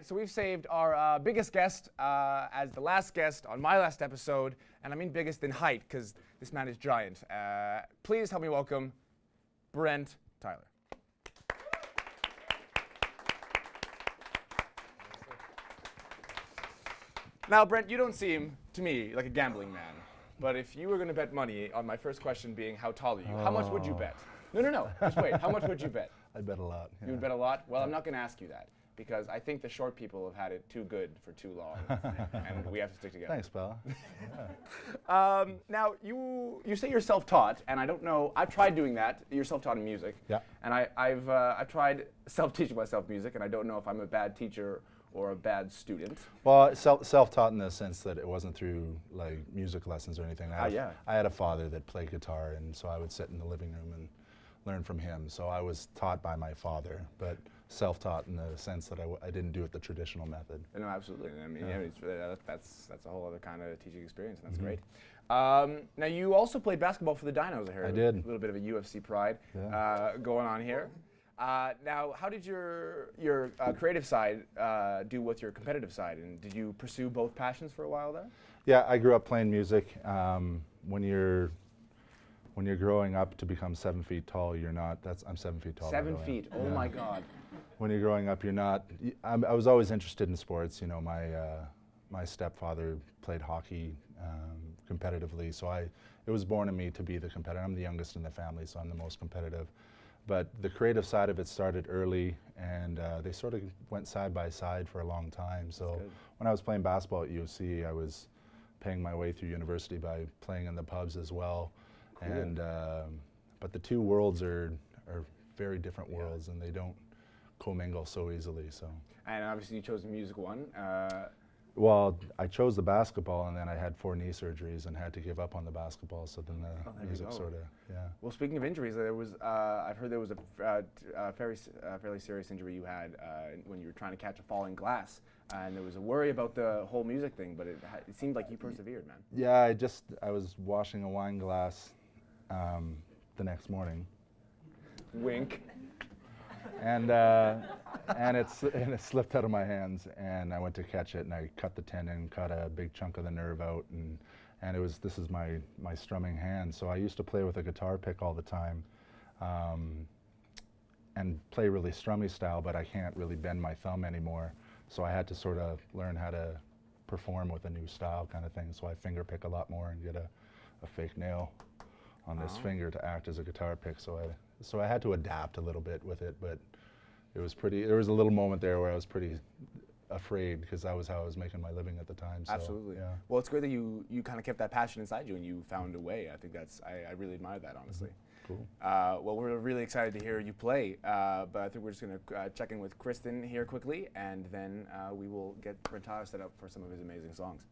So we've saved our biggest guest as the last guest on my last episode, and I mean biggest in height because this man is giant. Please help me welcome Brent Tyler. Now, Brent, you don't seem to me like a gambling man, but if you were going to bet money on my first question being how tall are you, how much would you bet? No, just wait. How much would you bet? I'd bet a lot. Yeah. You would bet a lot? Well, I'm not going to ask you that, because I think the short people have had it too good for too long, and we have to stick together. Thanks, pal. Now, you say you're self-taught, and I don't know. I've tried doing that. You're self-taught in music, Yeah. and I've tried self-teaching myself music, and I don't know if I'm a bad teacher or a bad student. Well, self-taught in the sense that it wasn't through like music lessons or anything. Yeah. I had a father that played guitar, and so I would sit in the living room and learn from him. So I was taught by my father, but self-taught in the sense that I didn't do it the traditional method. No, absolutely. I mean, Yeah. that's a whole other kind of teaching experience, and that's great. Now, you also played basketball for the Dinos, I heard. I did. A little bit of a UFC pride going on here. Now, how did your creative side do with your competitive side, and did you pursue both passions for a while there? Yeah, I grew up playing music. When you're growing up to become 7 feet tall, you're not. I'm 7 feet tall. 7 feet. Oh my God. When you're growing up, you're not. I was always interested in sports. You know, my stepfather played hockey competitively, so it was born in me to be the competitor. I'm the youngest in the family, so I'm the most competitive. But the creative side of it started early, and they sort of went side by side for a long time. So when I was playing basketball at UC, I was paying my way through university by playing in the pubs as well. Cool. And but the two worlds are very different worlds, and they don't commingle so easily. So. And obviously, you chose the music one. Well, I chose the basketball, and then I had 4 knee surgeries and had to give up on the basketball. So then the music sort of, yeah. Well, speaking of injuries, there was I've heard there was a fairly serious injury you had when you were trying to catch a falling glass, and there was a worry about the whole music thing. But it seemed like you persevered, man. Yeah, I was washing a wine glass the next morning. Wink. And it slipped out of my hands, and I went to catch it, and I cut the tendon, cut a big chunk of the nerve out, and this is my strumming hand. So I used to play with a guitar pick all the time, and play really strummy style, but I can't really bend my thumb anymore. So I had to sort of learn how to perform with a new style kind of thing. So I finger pick a lot more and get a fake nail on this finger to act as a guitar pick. So I had to adapt a little bit with it, but it was there was a little moment there where I was pretty afraid, because that was how I was making my living at the time. So, absolutely. Yeah. Well, it's great that you kind of kept that passion inside you and you found a way. I think I really admire that, honestly. Cool. Well, we're really excited to hear you play, but I think we're just going to check in with Kristen here quickly, and then we will get Brent Tyler set up for some of his amazing songs.